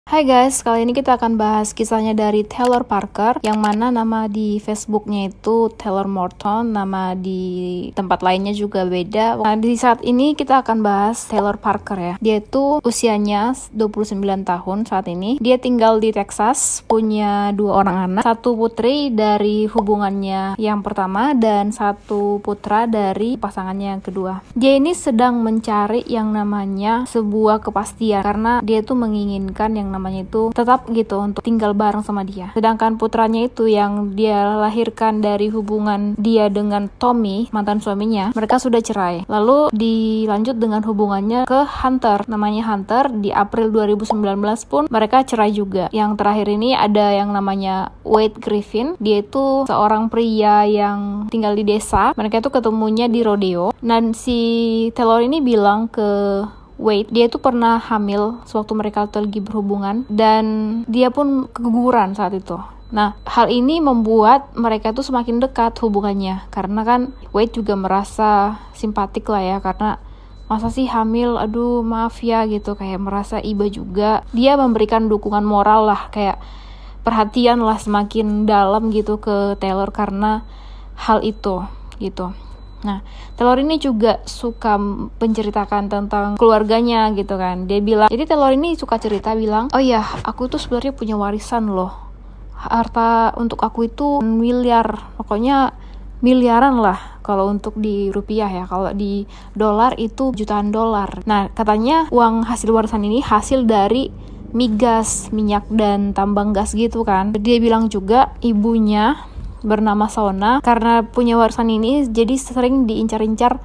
Hai guys, kali ini kita akan bahas kisahnya dari Taylor Parker, yang mana nama di Facebooknya itu Taylor Morton, nama di tempat lainnya juga beda. Nah, di saat ini kita akan bahas Taylor Parker ya. Dia itu usianya 29 tahun saat ini. Dia tinggal di Texas, punya 2 orang anak, 1 putri dari hubungannya yang pertama dan 1 putra dari pasangannya yang kedua. Dia ini sedang mencari yang namanya sebuah kepastian, karena dia itu menginginkan yang namanya itu tetap gitu untuk tinggal bareng sama dia. Sedangkan putranya itu yang dia lahirkan dari hubungan dia dengan Tommy, mantan suaminya, mereka sudah cerai. Lalu dilanjut dengan hubungannya ke Hunter, namanya Hunter. Di April 2019 pun mereka cerai juga. Yang terakhir ini ada yang namanya Wade Griffin. Dia itu seorang pria yang tinggal di desa. Mereka itu ketemunya di rodeo. Dan si Taylor ini bilang ke Wade, dia itu pernah hamil sewaktu mereka lagi berhubungan dan dia pun keguguran saat itu. Nah, hal ini membuat mereka tuh semakin dekat hubungannya, karena kan Wade juga merasa simpatik lah ya, karena masa sih hamil, aduh maaf ya gitu, kayak merasa iba juga. Dia memberikan dukungan moral lah, kayak perhatian lah semakin dalam gitu ke Taylor karena hal itu gitu. Nah, Taylor ini juga suka menceritakan tentang keluarganya gitu kan. Dia bilang, jadi Taylor ini suka cerita bilang, oh ya, aku tuh sebenarnya punya warisan loh. Harta untuk aku itu miliar, pokoknya miliaran lah kalau untuk di rupiah ya. Kalau di dolar itu jutaan dolar. Nah, katanya uang hasil warisan ini hasil dari migas, minyak dan tambang gas gitu kan. Dia bilang juga ibunya bernama Sona, karena punya warisan ini jadi sering diincar-incar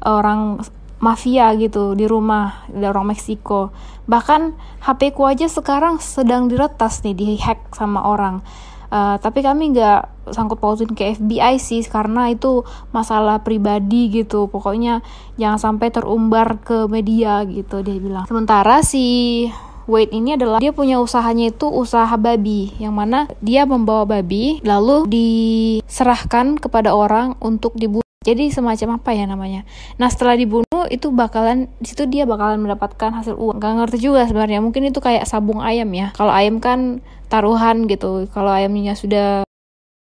orang mafia gitu di rumah, ada orang Meksiko. Bahkan HP ku aja sekarang sedang diretas nih, dihack sama orang. Tapi kami nggak sangkut pautin ke FBI sih, karena itu masalah pribadi gitu. Pokoknya jangan sampai terumbar ke media gitu, dia bilang. Sementara si Wade ini adalah dia punya usahanya itu usaha babi, yang mana dia membawa babi lalu diserahkan kepada orang untuk dibunuh. Jadi semacam apa ya namanya. Nah, setelah dibunuh itu di situ dia bakalan mendapatkan hasil uang. Gak ngerti juga sebenarnya, mungkin itu kayak sabung ayam ya. Kalau ayam kan taruhan gitu. Kalau ayamnya sudah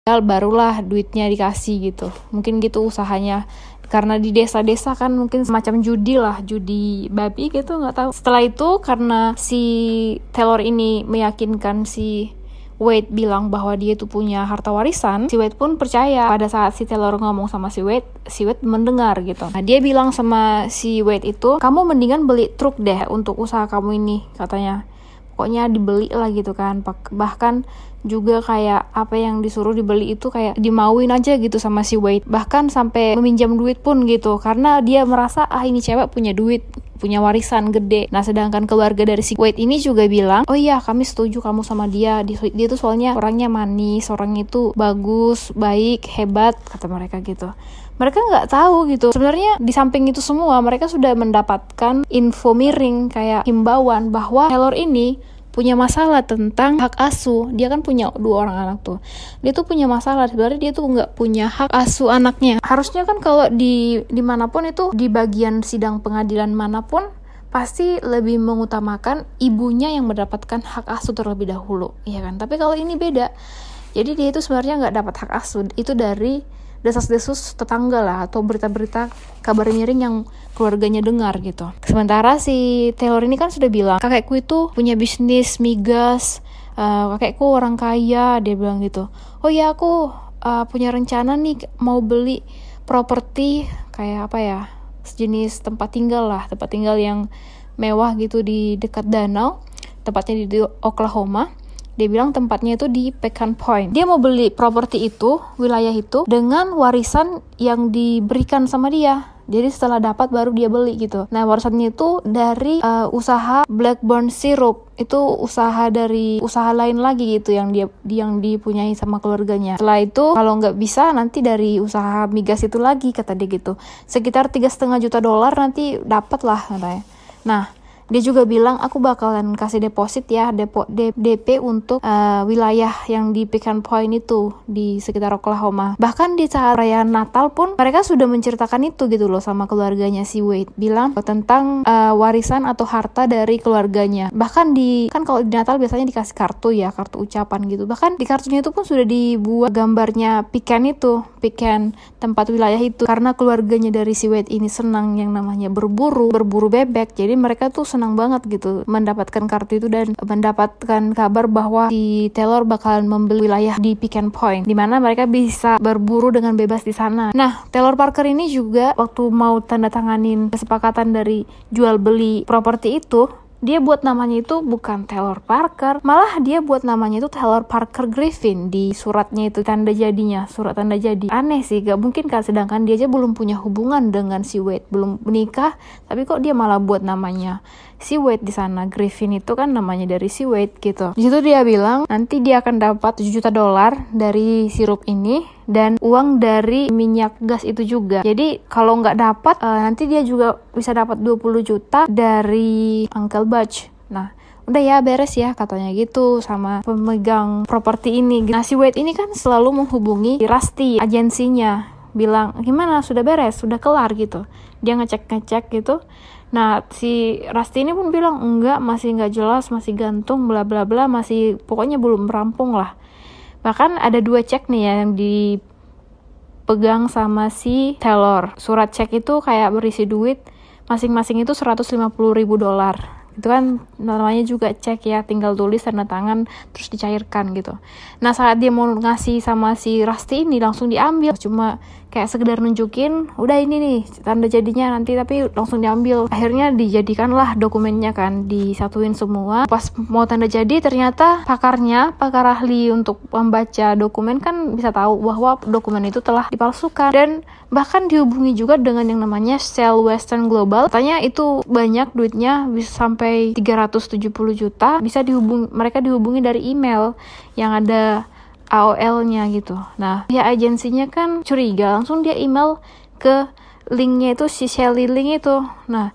barulah duitnya dikasih gitu. Mungkin gitu usahanya. Karena di desa-desa kan mungkin semacam judi lah, judi babi gitu, nggak tahu. Setelah itu karena si Taylor ini meyakinkan si Wade bilang bahwa dia itu punya harta warisan, si Wade pun percaya. Pada saat si Taylor ngomong sama si Wade mendengar gitu. Nah, dia bilang sama si Wade itu, kamu mendingan beli truk deh untuk usaha kamu ini, katanya. Pokoknya dibeli lah gitu kan. Bahkan juga kayak apa yang disuruh dibeli itu kayak dimauin aja gitu sama si Wade. Bahkan sampai meminjam duit pun gitu, karena dia merasa ini cewek punya duit, punya warisan gede. Nah, sedangkan keluarga dari si Wade ini juga bilang, oh iya kami setuju kamu sama dia. Dia tuh soalnya orangnya manis, orangnya itu bagus, baik, hebat, kata mereka gitu. Mereka nggak tahu gitu. Sebenarnya di samping itu semua mereka sudah mendapatkan info miring kayak himbauan bahwa Taylor ini punya masalah tentang hak asuh. Dia kan punya 2 orang anak tuh. Dia tuh punya masalah. Sebenarnya dia tuh nggak punya hak asuh anaknya. Harusnya kan kalau di manapun itu, di bagian sidang pengadilan manapun, pasti lebih mengutamakan ibunya yang mendapatkan hak asuh terlebih dahulu, ya kan? Tapi kalau ini beda. Jadi dia itu sebenarnya nggak dapat hak asuh. Itu dari desas-desus tetangga lah, atau berita-berita kabar miring yang keluarganya dengar gitu. Sementara si Taylor ini kan sudah bilang, kakekku itu punya bisnis migas, kakekku orang kaya, dia bilang gitu. Oh ya, aku punya rencana nih mau beli properti kayak apa ya, sejenis tempat tinggal yang mewah gitu di dekat danau, tempatnya di Oklahoma. Dia bilang tempatnya itu di Pecan Point. Dia mau beli properti itu, wilayah itu, dengan warisan yang diberikan sama dia. Jadi setelah dapat baru dia beli gitu. Nah, warisannya itu dari usaha Blackburn Syrup. Itu usaha dari usaha lain lagi gitu yang dipunyai sama keluarganya. Setelah itu kalau nggak bisa nanti dari usaha migas itu lagi, kata dia gitu. Sekitar $3,5 juta nanti dapat lah katanya. Nah, Dia juga bilang aku bakalan kasih deposit ya, DP untuk wilayah yang di Pecan Point itu di sekitar Oklahoma. Bahkan di saat perayaan Natal pun mereka sudah menceritakan itu gitu loh sama keluarganya si Wade, bilang tentang warisan atau harta dari keluarganya. Bahkan kan kalau di Natal biasanya dikasih kartu ya, kartu ucapan gitu. Bahkan di kartunya itu pun sudah dibuat gambarnya Pecan tempat wilayah itu, karena keluarganya dari si Wade ini senang yang namanya berburu bebek. Jadi mereka tuh senang banget gitu mendapatkan kartu itu dan mendapatkan kabar bahwa si Taylor bakalan membeli wilayah di Pecan Point, di mana mereka bisa berburu dengan bebas di sana. Nah, Taylor Parker ini juga waktu mau tanda tanganin kesepakatan dari jual beli properti itu, dia buat namanya itu bukan Taylor Parker, malah dia buat namanya itu Taylor Parker Griffin di suratnya itu, tanda jadinya, surat tanda jadi. Aneh sih, gak mungkin kan, sedangkan dia aja belum punya hubungan dengan si Wade, belum menikah, tapi kok dia malah buat namanya si Wade di sana. Griffin itu kan namanya dari si Wade gitu. Di situ dia bilang nanti dia akan dapat $7 juta dari sirup ini dan uang dari minyak gas itu juga. Jadi kalau nggak dapat nanti dia juga bisa dapat 20 juta dari Uncle Butch. Nah, udah ya, beres ya katanya gitu sama pemegang properti ini. Nah, si Wade ini kan selalu menghubungi Rusty, agensinya, bilang gimana, sudah beres, sudah kelar gitu. Dia ngecek gitu. Nah, si Rusty ini pun bilang enggak, masih nggak jelas, masih gantung, bla bla bla, masih pokoknya belum rampung lah. Bahkan ada 2 cek nih ya yang dipegang sama si Taylor. Surat cek itu kayak berisi duit, masing-masing itu $150,000. Itu kan namanya juga cek ya, tinggal tulis tanda tangan terus dicairkan gitu. Nah, saat dia mau ngasih sama si Rusty ini langsung diambil, cuma kayak sekedar nunjukin udah ini nih tanda jadinya nanti, tapi langsung diambil. Akhirnya dijadikanlah dokumennya kan, disatuin semua. Pas mau tanda jadi ternyata pakar ahli untuk membaca dokumen kan bisa tahu bahwa dokumen itu telah dipalsukan, dan bahkan dihubungi juga dengan yang namanya Shell Western Global. Katanya itu banyak duitnya, bisa sampai 370 juta, bisa mereka dihubungi dari email yang ada AOL-nya gitu. Nah, pihak agensinya kan curiga, langsung dia email ke linknya itu, si Shelly link itu. Nah,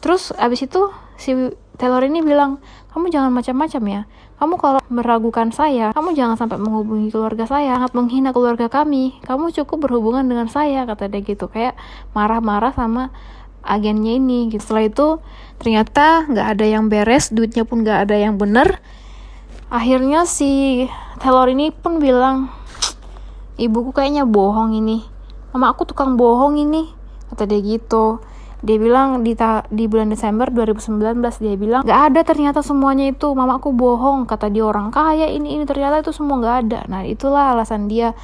terus abis itu si Taylor ini bilang, kamu jangan macam-macam ya. Kamu kalau meragukan saya, kamu jangan sampai menghubungi keluarga saya, sangat menghina keluarga kami. Kamu cukup berhubungan dengan saya, kata dia gitu. Kayak marah-marah sama agennya ini gitu. Setelah itu ternyata nggak ada yang beres, duitnya pun nggak ada yang bener. Akhirnya si Taylor ini pun bilang, ibuku kayaknya bohong ini, mama aku tukang bohong ini, kata dia gitu. Dia bilang di bulan Desember 2019 dia bilang nggak ada ternyata semuanya itu, mama aku bohong, kata dia orang kaya ini ternyata itu semua nggak ada. Nah, itulah alasan dia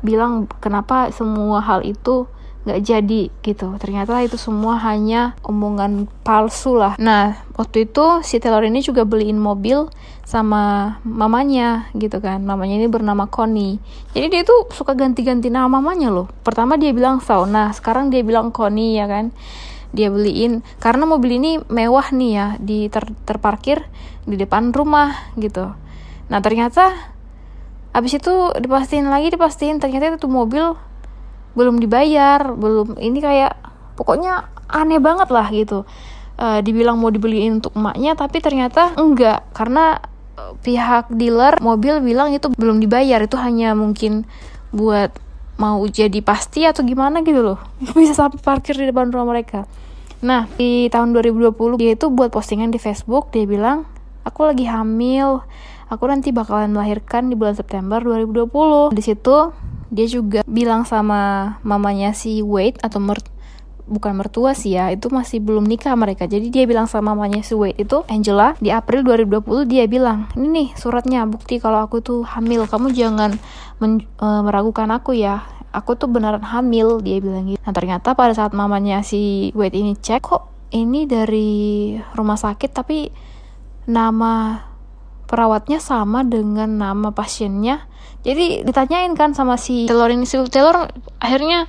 bilang kenapa semua hal itu nggak jadi gitu. Ternyata itu semua hanya omongan palsu lah. Nah, waktu itu si Taylor ini juga beliin mobil sama mamanya gitu kan. Mamanya ini bernama Connie. Jadi dia tuh suka ganti-ganti nama mamanya loh. Pertama dia bilang Shauna, sekarang dia bilang Connie ya kan. Dia beliin karena mobil ini mewah nih ya, terparkir di depan rumah gitu. Nah, ternyata abis itu dipastikan ternyata itu mobil belum dibayar, ini kayak pokoknya aneh banget lah gitu. Dibilang mau dibeliin untuk emaknya, tapi ternyata enggak, karena pihak dealer mobil bilang itu belum dibayar, itu hanya mungkin buat mau jadi pasti atau gimana gitu loh. Bisa sampai parkir di depan rumah mereka. Nah, di tahun 2020 dia itu buat postingan di Facebook, dia bilang, aku lagi hamil, aku nanti bakalan melahirkan di bulan September 2020. Di situ dia juga bilang sama mamanya si Wade, atau bukan mertua sih ya, itu masih belum nikah mereka. Jadi dia bilang sama mamanya si Wade itu, Angela, di April 2020 dia bilang, ini nih suratnya, bukti kalau aku tuh hamil, kamu jangan meragukan aku ya, aku tuh beneran hamil, dia bilang gitu. Nah, ternyata pada saat mamanya si Wade ini cek, kok ini dari rumah sakit tapi nama perawatnya sama dengan nama pasiennya. Jadi ditanyain kan sama si Taylor ini, si Taylor akhirnya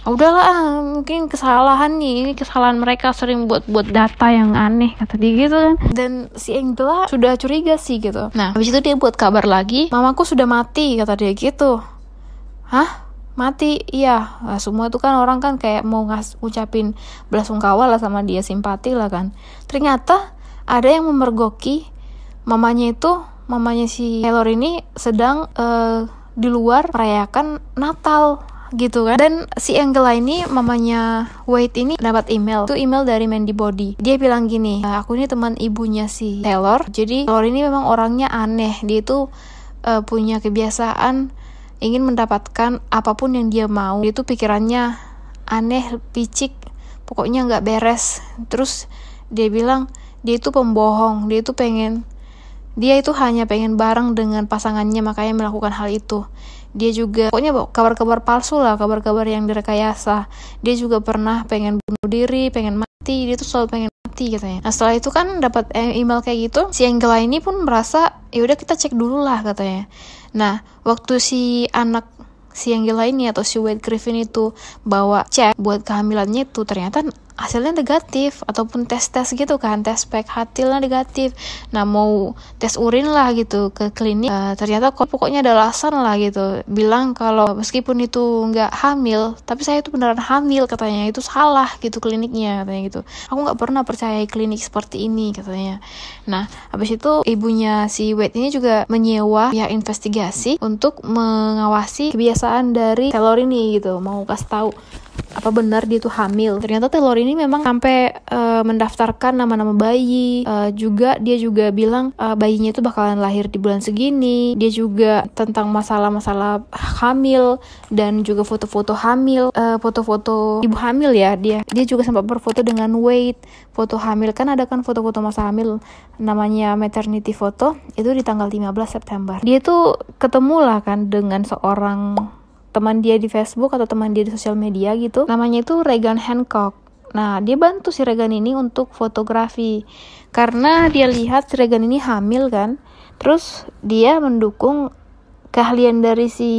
udahlah, mungkin kesalahan nih, ini kesalahan mereka, sering buat data yang aneh, kata dia gitu kan. Dan si Angela sudah curiga sih gitu. Nah, habis itu dia buat kabar lagi, mamaku sudah mati, kata dia gitu. Hah? mati. Iya, nah, semua itu kan orang kan kayak mau ucapin belasungkawa lah sama dia, simpati lah kan. Ternyata ada yang memergoki mamanya si Taylor ini sedang di luar merayakan Natal gitu kan. Dan si Angela ini, mamanya Wade ini, dapat email. Itu email dari Mandy Body. Dia bilang gini, aku ini teman ibunya si Taylor. Jadi Taylor ini memang orangnya aneh. Dia itu punya kebiasaan ingin mendapatkan apapun yang dia mau. Dia tuh pikirannya aneh, picik, pokoknya nggak beres. Terus dia bilang dia itu pembohong. Dia itu hanya pengen bareng dengan pasangannya, makanya melakukan hal itu. Dia juga pokoknya kabar-kabar palsu lah, kabar-kabar yang direkayasa. Dia juga pernah pengen bunuh diri, pengen mati. Dia tuh selalu pengen mati katanya. Nah setelah itu kan dapat email kayak gitu, si Angela ini pun merasa ya udah kita cek dulu lah katanya. Nah waktu si Angela ini atau si Wade Griffin itu bawa cek buat kehamilannya itu, ternyata hasilnya negatif, ataupun tes gitu kan, tes pack hasilnya negatif. Nah mau tes urin lah gitu ke klinik, ternyata kok pokoknya ada alasan lah gitu, bilang kalau meskipun itu nggak hamil, tapi saya itu beneran hamil katanya. Itu salah gitu kliniknya katanya gitu. Aku nggak pernah percaya klinik seperti ini katanya. Nah habis itu ibunya si Wade ini juga menyewa pihak investigasi untuk mengawasi kebiasaan dari Taylor ini gitu, mau kasih tahu apa benar dia tuh hamil. Ternyata Taylor ini memang sampai mendaftarkan nama-nama bayi. Dia juga bilang bayinya itu bakalan lahir di bulan segini. Dia juga tentang masalah-masalah hamil dan juga foto-foto hamil, foto-foto ibu hamil ya. Dia juga sempat berfoto dengan Wade. Foto hamil kan ada kan foto-foto masa hamil namanya maternity photo, itu di tanggal 15 September. Dia tuh ketemu lah kan dengan seorang teman dia di Facebook atau teman dia di sosial media gitu, namanya itu Regan Hancock. Nah dia bantu si Regan ini untuk fotografi karena dia lihat si Regan ini hamil kan. Terus dia mendukung keahlian dari si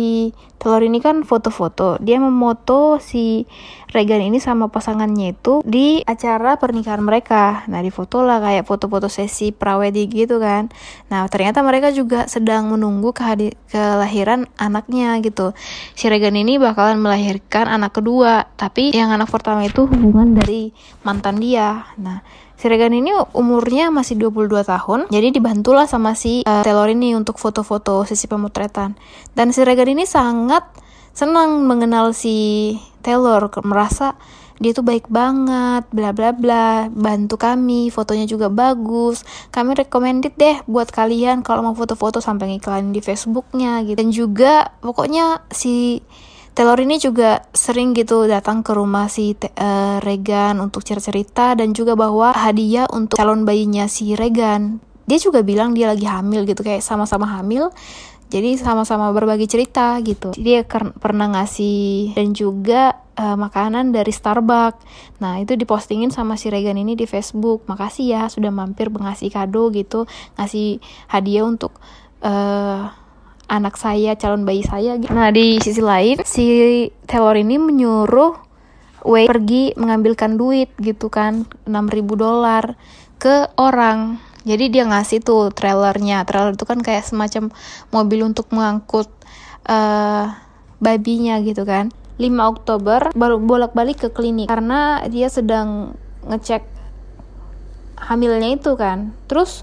Taylor ini kan foto-foto. Dia memoto si Regan ini sama pasangannya itu di acara pernikahan mereka. Nah di foto lah kayak foto-foto sesi prawedding gitu kan. Nah ternyata mereka juga sedang menunggu kelahiran anaknya gitu. Si Regan ini bakalan melahirkan anak kedua, tapi yang anak pertama itu hubungan dari mantan dia. Nah si Regan ini umurnya masih 22 tahun, jadi dibantulah sama si Taylor ini untuk foto-foto sesi pemotretan. Dan si Regan ini sangat senang mengenal si Taylor, merasa dia tuh baik banget, bla bla bla, bantu kami, fotonya juga bagus. Kami recommended deh buat kalian kalau mau foto-foto, sampai ngiklanin di Facebooknya gitu. Dan juga pokoknya si Taylor ini juga sering gitu datang ke rumah si Regan untuk cerita-cerita, dan juga bawa hadiah untuk calon bayinya si Regan. Dia juga bilang dia lagi hamil gitu, kayak sama-sama hamil, jadi sama-sama berbagi cerita gitu. Dia pernah ngasih dan juga makanan dari Starbucks. Nah itu dipostingin sama si Regan ini di Facebook. Makasih ya sudah mampir ngasih kado gitu, ngasih hadiah untuk anak saya, calon bayi saya gitu. Nah di sisi lain si Taylor ini menyuruh Wade pergi mengambilkan duit gitu kan, $6,000 ke orang. Jadi dia ngasih tuh trailernya. Trailer itu kan kayak semacam mobil untuk mengangkut babinya gitu kan. 5 Oktober baru bolak-balik ke klinik karena dia sedang ngecek hamilnya itu kan. Terus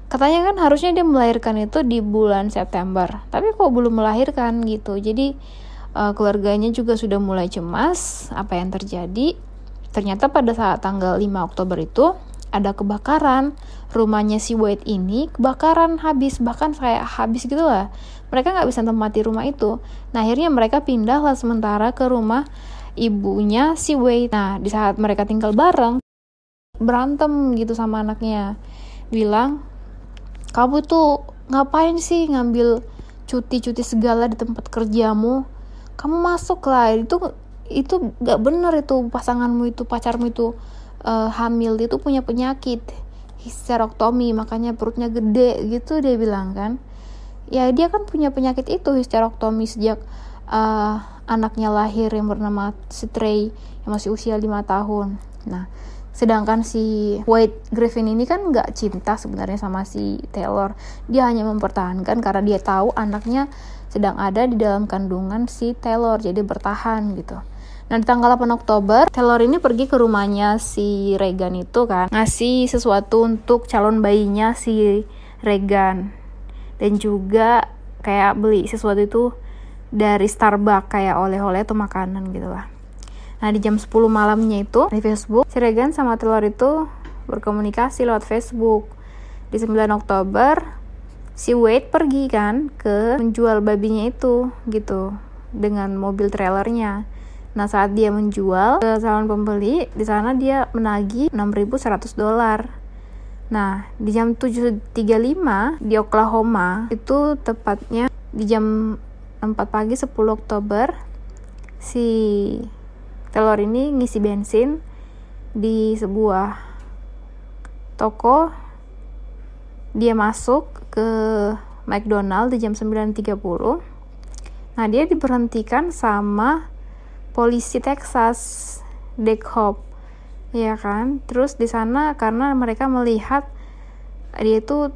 katanya kan harusnya dia melahirkan itu di bulan September, tapi kok belum melahirkan gitu. Jadi keluarganya juga sudah mulai cemas apa yang terjadi. Ternyata pada saat tanggal 5 Oktober itu ada kebakaran. Rumahnya si Wade ini kebakaran habis, bahkan kayak habis gitu lah. Mereka gak bisa tempati rumah itu. Nah akhirnya mereka pindah lah sementara ke rumah ibunya si Wade. Nah di saat mereka tinggal bareng, berantem gitu sama anaknya, bilang, kamu tuh ngapain sih ngambil cuti segala di tempat kerjamu? Kamu masuk lah, itu gak bener, itu pasanganmu itu, pacarmu itu hamil, itu punya penyakit histerektomi, makanya perutnya gede gitu, dia bilang kan. Ya dia kan punya penyakit itu, histerektomi, sejak anaknya lahir yang bernama Trey yang masih usia 5 tahun. Nah sedangkan si Wade Griffin ini kan gak cinta sebenarnya sama si Taylor. Dia hanya mempertahankan karena dia tahu anaknya sedang ada di dalam kandungan si Taylor, jadi bertahan gitu. Nah, di tanggal 8 Oktober, Taylor ini pergi ke rumahnya si Regan itu kan, ngasih sesuatu untuk calon bayinya si Regan. Dan juga kayak beli sesuatu itu dari Starbucks, kayak oleh-oleh atau makanan gitu lah. Nah, di jam 10 malamnya itu, di Facebook, si Regan sama Taylor itu berkomunikasi lewat Facebook. Di 9 Oktober, si Wade pergi kan ke menjual babinya itu gitu, dengan mobil trailernya. Nah, saat dia menjual ke calon pembeli, di sana dia menagih $6.100. Nah, di jam 7.35 di Oklahoma, itu tepatnya di jam 4 pagi 10 Oktober, si Taylor ini ngisi bensin di sebuah toko. Dia masuk ke McDonald di jam 9.30. Nah, dia diberhentikan sama polisi Texas, DECOP, ya kan. Terus di sana karena mereka melihat dia itu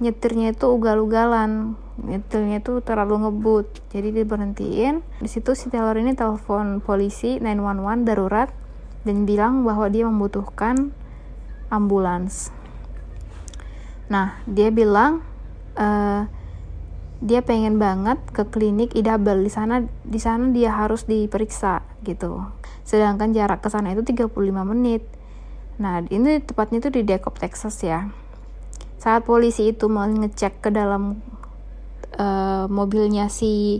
nyetirnya itu ugal-ugalan, nyetirnya itu terlalu ngebut, jadi diberhentiin. Di situ si Taylor ini telepon polisi 911 darurat dan bilang bahwa dia membutuhkan ambulans. Nah, dia bilang dia pengen banget ke klinik Idabel. Di sana dia harus diperiksa gitu. Sedangkan jarak ke sana itu 35 menit. Nah, ini tepatnya itu di DECOP, Texas ya. Saat polisi itu mau ngecek ke dalam mobilnya si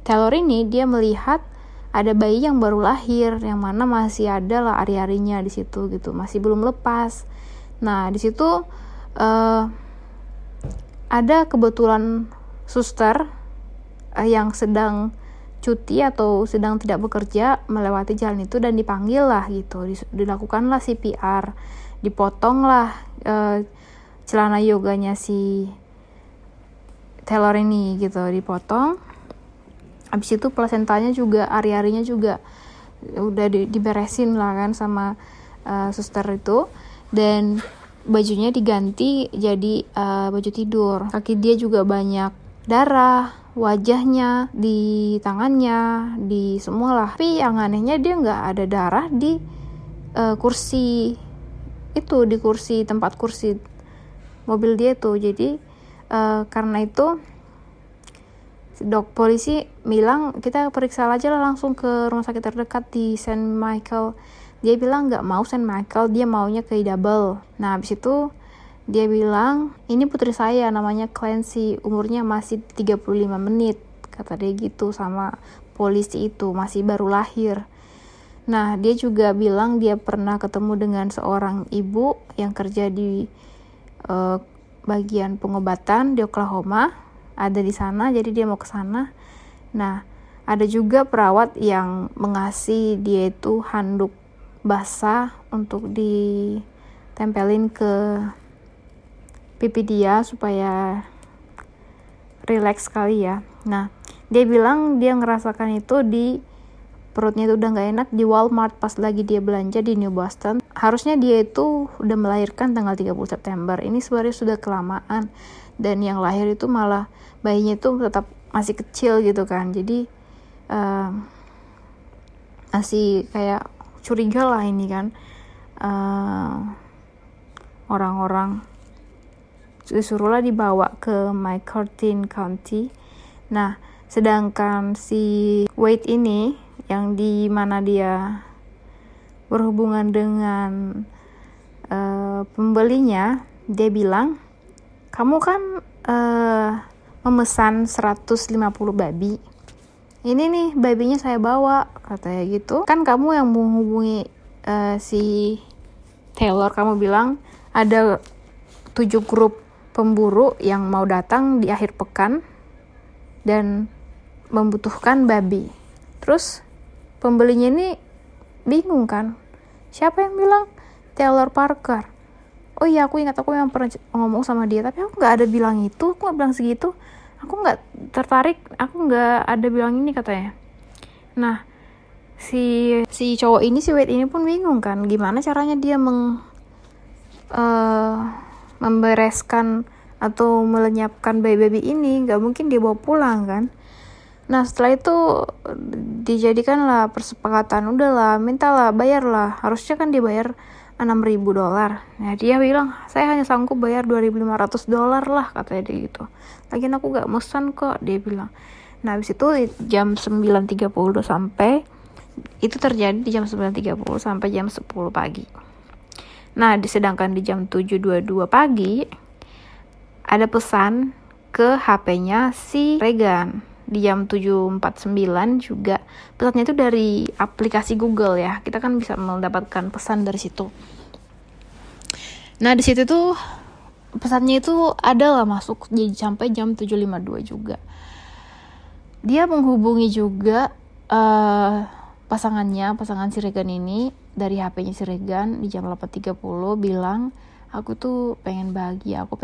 Taylor ini, dia melihat ada bayi yang baru lahir, yang mana masih ada lah ari-arinya di situ gitu, masih belum lepas. Nah, di situ ada kebetulan suster yang sedang cuti atau sedang tidak bekerja melewati jalan itu dan dipanggil lah gitu, dilakukanlah CPR, dipotong lah celana yoganya si Taylor ini gitu, dipotong. Habis itu plasentanya juga, ari-arinya juga udah diberesin lah kan sama suster itu, dan bajunya diganti jadi baju tidur. Kaki dia juga banyak darah, wajahnya, di tangannya, di semua lah. Tapi yang anehnya dia nggak ada darah di kursi itu, di kursi, tempat kursi mobil dia tuh. Jadi karena itu polisi bilang kita periksa aja lah langsung ke rumah sakit terdekat di St. Michael. Dia bilang nggak mau St. Michael, dia maunya ke Idabel. Nah, habis itu dia bilang, ini putri saya namanya Clancy, umurnya masih 35 menit, kata dia gitu sama polisi itu, masih baru lahir. Nah, dia juga bilang dia pernah ketemu dengan seorang ibu yang kerja di bagian pengobatan di Oklahoma, ada di sana, jadi dia mau ke sana. Nah, ada juga perawat yang mengasih dia itu handuk basah untuk ditempelin ke pipi dia supaya rileks sekali ya. Nah, dia bilang dia ngerasakan itu di perutnya itu udah gak enak di Walmart pas lagi dia belanja di New Boston. Harusnya dia itu udah melahirkan tanggal 30 September. Ini sebenarnya sudah kelamaan. Dan yang lahir itu malah bayinya itu tetap masih kecil gitu kan. Jadi masih kayak curiga lah ini kan. Orang-orang disuruhlah dibawa ke McCartin County. Nah, sedangkan si Wade ini yang di mana dia berhubungan dengan pembelinya, dia bilang, kamu kan memesan 150 babi. Ini nih babinya saya bawa, katanya gitu. Kan kamu yang menghubungi si Taylor, kamu bilang ada 7 grup pemburu yang mau datang di akhir pekan dan membutuhkan babi. Terus pembelinya ini bingung kan, siapa yang bilang? Taylor Parker. Oh iya, aku ingat, aku yang pernah ngomong sama dia, tapi aku nggak ada bilang itu, aku nggak bilang segitu, aku nggak tertarik, aku nggak ada bilang ini, katanya. Nah, si cowok ini, si Wade ini pun bingung kan, gimana caranya dia membereskan atau melenyapkan bayi-baby ini, nggak mungkin dia bawa pulang kan. Nah setelah itu dijadikanlah persepakatan, udahlah mintalah, bayarlah, harusnya kan dibayar $6.000. Nah dia bilang saya hanya sanggup bayar $2.500 lah, katanya dia gitu. Lagian aku gak mesan kok, dia bilang. Nah habis itu jam 9.30 sampai itu terjadi di jam 9.30 sampai jam 10 pagi. Nah sedangkan di jam 7.22 pagi ada pesan ke HP-nya si Regan. Di jam 7.49 juga pesannya itu dari aplikasi Google ya. Kita kan bisa mendapatkan pesan dari situ. Nah di situ tuh pesannya itu adalah masuk jadi sampai jam 7.52 juga. Dia menghubungi juga pasangan si Regan ini dari HP-nya si Regan di jam 8.30 bilang, aku tuh pengen bahagia, aku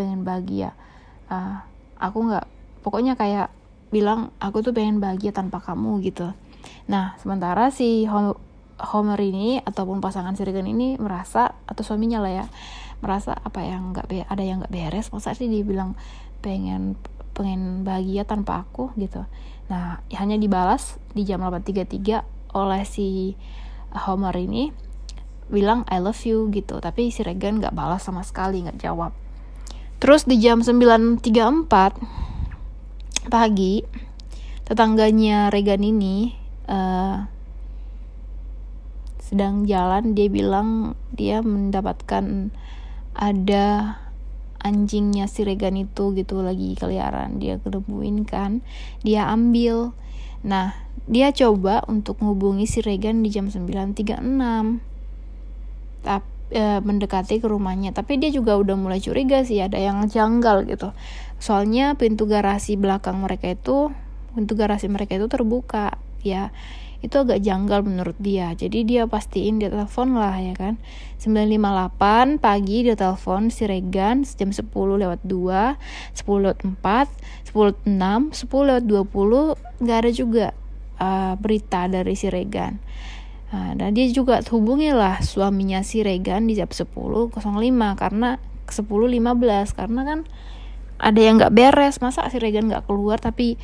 nggak, pokoknya kayak bilang aku tuh pengen bahagia tanpa kamu gitu. Nah sementara si Homer ini ataupun pasangan si Regan ini merasa, atau suaminya lah ya, merasa apa yang ada yang nggak beres, masa sih dia bilang pengen bahagia tanpa aku gitu. Nah hanya dibalas di jam 8.33 oleh si Homer ini bilang I love you gitu, tapi si Regan nggak balas sama sekali, nggak jawab. Terus di jam 9.34 pagi, tetangganya Regan ini sedang jalan, dia bilang dia mendapatkan ada anjingnya si Regan itu gitu lagi keliaran, dia kenemuin kan, dia ambil. Nah dia coba untuk menghubungi si Regan di jam 9.36 mendekati ke rumahnya, tapi dia juga udah mulai curiga sih, ada yang janggal gitu. Soalnya pintu garasi mereka itu terbuka ya, itu agak janggal menurut dia. Jadi dia pastiin, dia telepon lah ya kan. 9.58 pagi dia telepon si Regan jam 10.02, 10.04, 10.06, 10.20 nggak ada juga berita dari si Regan. Dan dia juga hubungi lah suaminya si Regan di jam 10.05 karena 10.15 karena kan ada yang nggak beres, masa si Regan nggak keluar tapi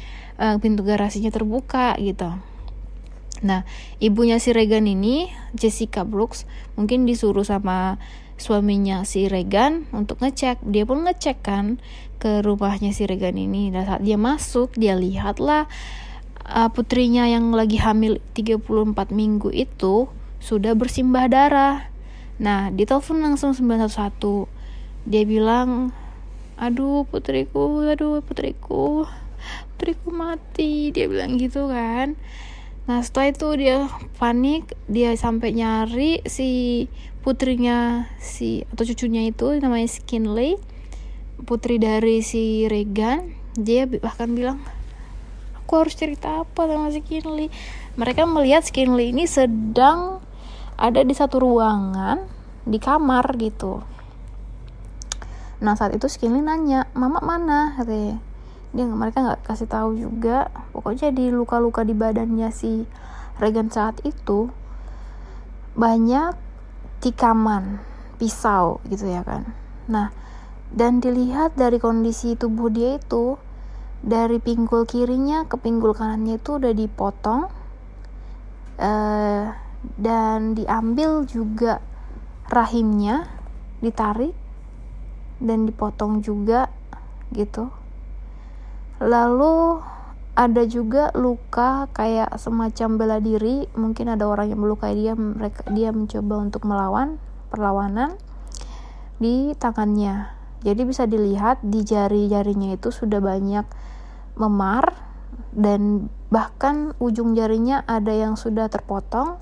pintu garasinya terbuka gitu. Nah ibunya si Regan ini, Jessica Brooks, mungkin disuruh sama suaminya si Regan untuk ngecek. Dia pun ngecek kan ke rumahnya si Regan ini. Dan saat dia masuk, dia lihatlah putrinya yang lagi hamil 34 minggu itu sudah bersimbah darah. Nah ditelepon langsung 911. Dia bilang, aduh putriku mati, dia bilang gitu kan. Nah setelah itu dia panik, dia sampai nyari si putrinya atau cucunya itu namanya Skinley, putri dari si Regan. Dia bahkan bilang, aku harus cerita apa sama Skinley. Mereka melihat Skinley ini sedang ada di satu ruangan di kamar gitu. Nah saat itu Skinley nanya, mama mana, katanya. Mereka nggak kasih tahu juga. Pokoknya di luka-luka di badannya si Regan saat itu banyak tikaman pisau gitu ya kan. Nah dan dilihat dari kondisi tubuh dia itu, dari pinggul kirinya ke pinggul kanannya itu udah dipotong dan diambil juga rahimnya, ditarik dan dipotong juga gitu. Lalu ada juga luka kayak semacam bela diri, mungkin ada orang yang melukai dia mencoba untuk melawan perlawanan di tangannya. Jadi bisa dilihat di jari-jarinya itu sudah banyak memar, dan bahkan ujung jarinya ada yang sudah terpotong,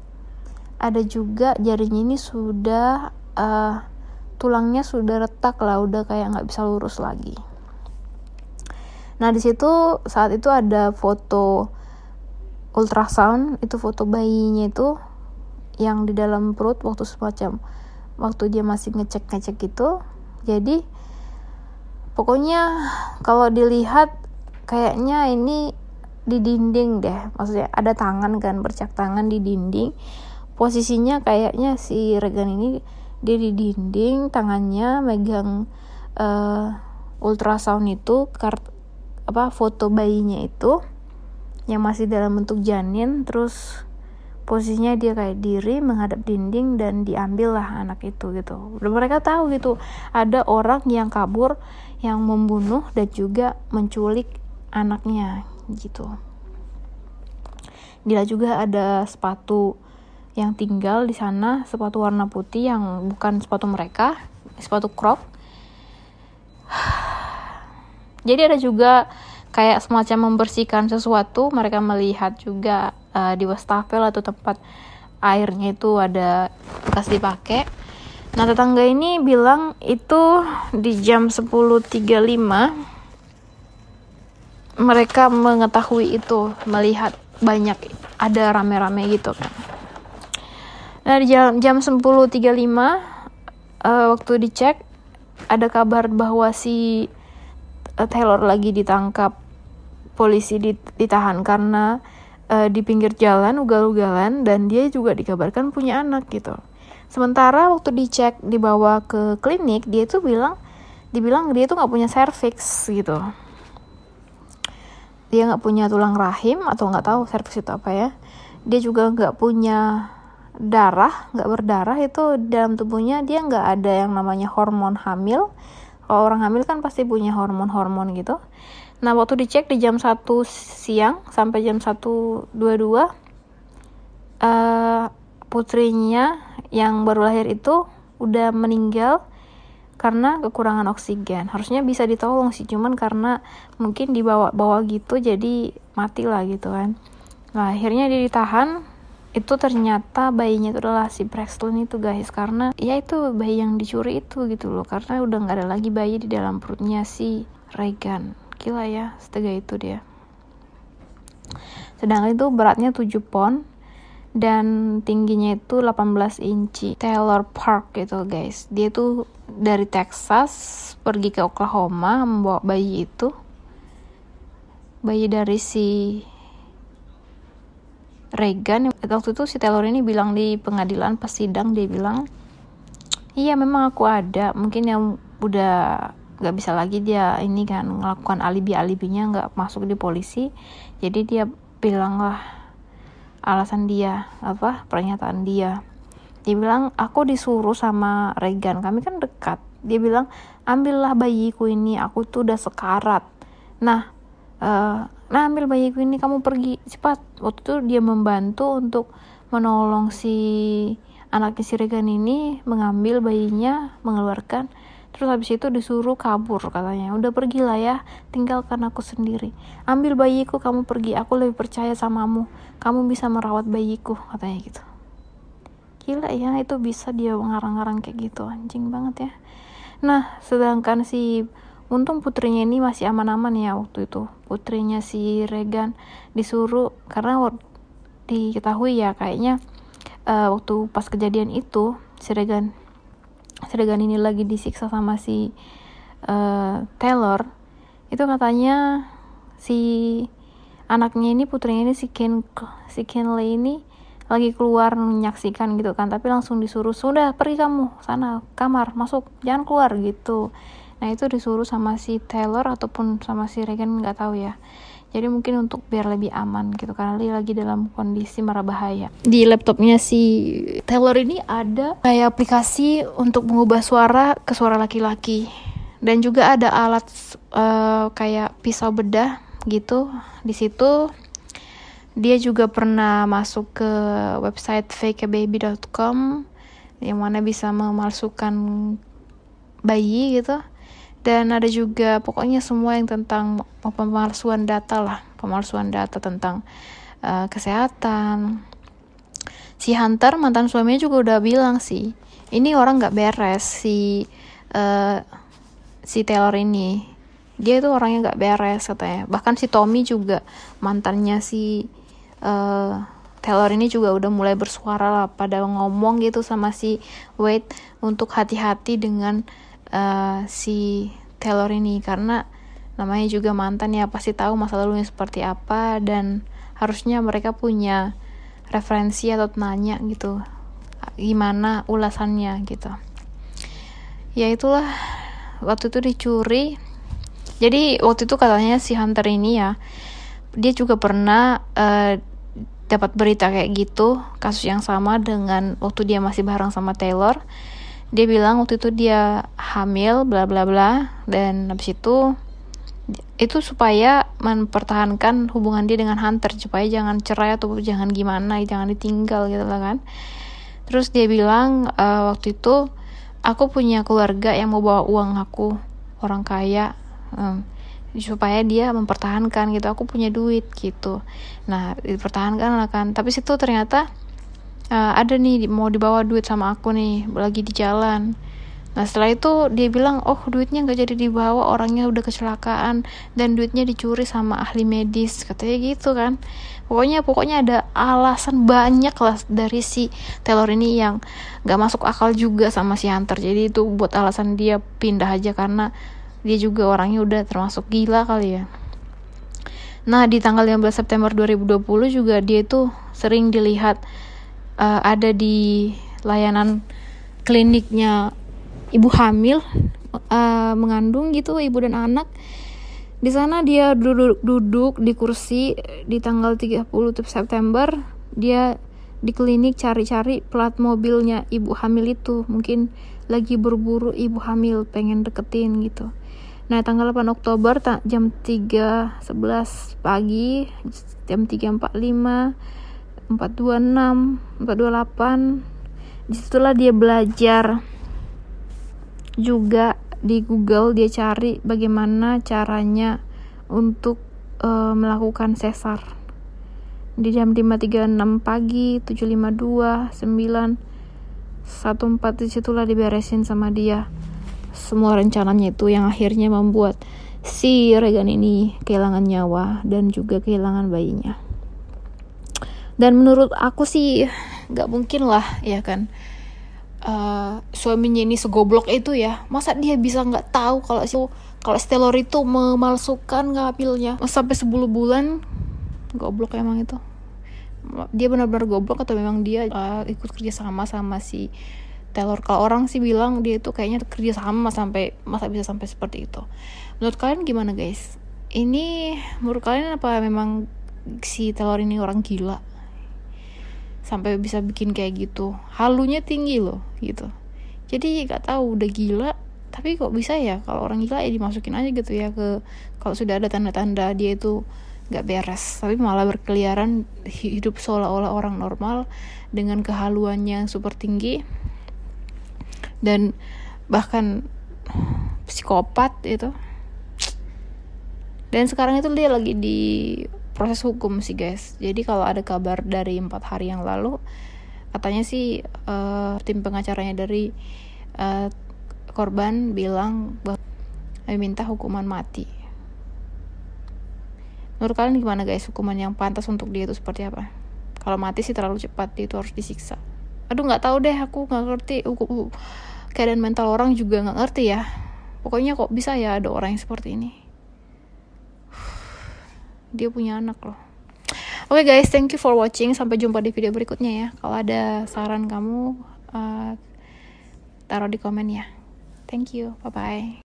ada juga jarinya ini sudah tulangnya sudah retak lah, udah kayak nggak bisa lurus lagi. Nah di situ saat itu ada foto ultrasound, itu foto bayinya itu yang di dalam perut waktu dia masih ngecek gitu. Jadi pokoknya kalau dilihat kayaknya ini di dinding deh, maksudnya ada tangan kan, bercak tangan di dinding. Posisinya kayaknya si Regan ini dia di dinding, tangannya megang ultrasound itu foto bayinya itu yang masih dalam bentuk janin, terus posisinya dia kayak diri menghadap dinding dan diambil lah anak itu gitu. Dan mereka tahu gitu ada orang yang kabur, yang membunuh dan juga menculik anaknya gitu. Dia juga ada sepatu yang tinggal di sana, sepatu warna putih yang bukan sepatu mereka, sepatu Croc. Jadi ada juga kayak semacam membersihkan sesuatu, mereka melihat juga di wastafel atau tempat airnya itu ada bekas dipakai. Nah, tetangga ini bilang itu di jam 10.35 mereka mengetahui itu, melihat banyak ada rame-rame gitu kan. Nah, di jam 10.35 waktu dicek ada kabar bahwa si Taylor lagi ditangkap, polisi ditahan karena di pinggir jalan ugal-ugalan, dan dia juga dikabarkan punya anak gitu. Sementara waktu dicek dibawa ke klinik, dia tuh dibilang dia tuh nggak punya serviks gitu. Dia nggak punya tulang rahim atau nggak tahu serviks itu apa ya. Dia juga nggak punya darah, nggak berdarah itu dalam tubuhnya. Dia nggak ada yang namanya hormon hamil. Kalau orang hamil kan pasti punya hormon-hormon gitu. Nah, waktu dicek di jam 1 siang sampai jam 1.22 putrinya yang baru lahir itu udah meninggal karena kekurangan oksigen. Harusnya bisa ditolong sih, cuman karena mungkin dibawa-bawa gitu jadi mati lah gitu kan. Nah, akhirnya dia ditahan. Itu ternyata bayinya itu adalah si Braxton itu guys, karena ya itu bayi yang dicuri itu gitu loh, karena udah nggak ada lagi bayi di dalam perutnya si Regan. Gila ya, setega itu dia. Sedangkan itu beratnya 7 pon dan tingginya itu 18 inci. Taylor Park gitu guys, dia tuh dari Texas pergi ke Oklahoma membawa bayi itu, bayi dari si Regan. Waktu itu si Taylor ini bilang di pengadilan pas sidang, dia bilang iya memang aku ada, mungkin yang udah gak bisa lagi dia ini kan melakukan alibinya gak masuk di polisi, jadi dia bilang lah alasan dia, pernyataan dia bilang aku disuruh sama Regan, kami kan dekat, dia bilang ambillah bayiku ini, aku tuh udah sekarat, nah ambil bayiku ini, kamu pergi cepat. Waktu itu dia membantu untuk menolong si anaknya si Regan ini mengambil bayinya, mengeluarkan. Terus habis itu disuruh kabur katanya. Udah pergilah ya, tinggalkan aku sendiri. Ambil bayiku, kamu pergi. Aku lebih percaya samamu. Kamu bisa merawat bayiku, katanya gitu. Gila ya, itu bisa dia ngarang-ngarang kayak gitu. Anjing banget ya. Nah, sedangkan untung putrinya ini masih aman-aman ya waktu itu. Putrinya si Regan disuruh, karena diketahui ya kayaknya waktu pas kejadian itu si Regan ini lagi disiksa sama si Taylor. Itu katanya si anaknya ini, putrinya ini si Kinley ini lagi keluar menyaksikan gitu kan, tapi langsung disuruh, sudah pergi kamu sana kamar, masuk, jangan keluar gitu. Nah, itu disuruh sama si Taylor ataupun sama si Regan, nggak tahu ya. Jadi mungkin untuk biar lebih aman gitu, karena dia lagi dalam kondisi marah bahaya. Di laptopnya si Taylor ini ada kayak aplikasi untuk mengubah suara ke suara laki-laki, dan juga ada alat kayak pisau bedah gitu. Di situ dia juga pernah masuk ke website fakeababy.com yang mana bisa memalsukan bayi gitu. Dan ada juga pokoknya semua yang tentang pemalsuan data tentang kesehatan. Si Hunter, mantan suaminya, juga udah bilang sih, ini orang nggak beres, si Taylor ini, dia itu orangnya nggak beres katanya. Bahkan si Tommy juga, mantannya si Taylor ini juga udah mulai bersuara lah, pada ngomong gitu sama si Wade untuk hati-hati dengan si Taylor ini, karena namanya juga mantan ya, pasti tahu masa lalunya seperti apa, dan harusnya mereka punya referensi atau nanya gitu gimana ulasannya gitu. Ya itulah, waktu itu dicuri Jadi waktu itu katanya si Hunter ini ya, dia juga pernah dapat berita kayak gitu, kasus yang sama dengan waktu dia masih bareng sama Taylor. Dia bilang waktu itu dia hamil bla bla bla, dan habis itu supaya mempertahankan hubungan dia dengan Hunter, supaya jangan cerai atau jangan gimana, jangan ditinggal gitu lah kan. Terus dia bilang waktu itu aku punya keluarga yang mau bawa uang aku, orang kaya, supaya dia mempertahankan gitu, aku punya duit gitu. Nah dipertahankan lah kan, tapi situ ternyata ada nih mau dibawa duit sama aku nih lagi di jalan. Nah setelah itu dia bilang, oh duitnya gak jadi dibawa, orangnya udah kecelakaan dan duitnya dicuri sama ahli medis, katanya gitu kan. Pokoknya ada alasan banyak lah dari si Taylor ini yang gak masuk akal juga sama si Hunter. Jadi itu buat alasan dia pindah aja, karena dia juga orangnya udah termasuk gila kali ya. Nah di tanggal 15 September 2020 juga dia itu sering dilihat ada di layanan kliniknya ibu hamil, mengandung gitu, ibu dan anak. Di sana dia duduk di kursi di tanggal 30 September. Dia di klinik cari-cari plat mobilnya ibu hamil itu, mungkin lagi berburu ibu hamil pengen deketin gitu. Nah tanggal 8 Oktober jam 3.11 pagi, jam 3.45, 4.26, 4.28, disitulah dia belajar juga di Google. Dia cari bagaimana caranya untuk melakukan sesar. Di jam 5.36 pagi, 7.52, 9, 1.4 disitulah diberesin sama dia semua rencananya itu, yang akhirnya membuat si Regan ini kehilangan nyawa dan juga kehilangan bayinya. Dan menurut aku sih gak mungkin lah ya kan, suaminya ini segoblok itu ya, masa dia bisa gak tahu kalau si Taylor itu memalsukan hamilnya sampai 10 bulan. Goblok emang itu, dia benar-benar goblok atau memang dia ikut kerja sama si Taylor. Kalau orang sih bilang dia itu kayaknya kerja sama sampai masa bisa sampai seperti itu. Menurut kalian gimana guys? Ini menurut kalian apa memang si Taylor ini orang gila sampai bisa bikin kayak gitu? Halunya tinggi loh gitu. Jadi gak tahu udah gila, tapi kok bisa ya kalau orang gila ya dimasukin aja gitu ya ke, kalau sudah ada tanda-tanda dia itu gak beres, tapi malah berkeliaran hidup seolah-olah orang normal dengan kehaluannya yang super tinggi dan bahkan psikopat itu. Dan sekarang itu dia lagi di proses hukum sih guys. Jadi kalau ada kabar dari 4 hari yang lalu, katanya sih tim pengacaranya dari korban bilang bahwa minta hukuman mati. Menurut kalian gimana guys, hukuman yang pantas untuk dia itu seperti apa? Kalau mati sih terlalu cepat, dia itu harus disiksa. Aduh nggak tahu deh, aku nggak ngerti keadaan mental orang juga nggak ngerti ya. Pokoknya kok bisa ya ada orang yang seperti ini. Dia punya anak loh. Oke guys, thank you for watching. Sampai jumpa di video berikutnya ya. Kalau ada saran kamu taruh di komen ya. Thank you, bye bye.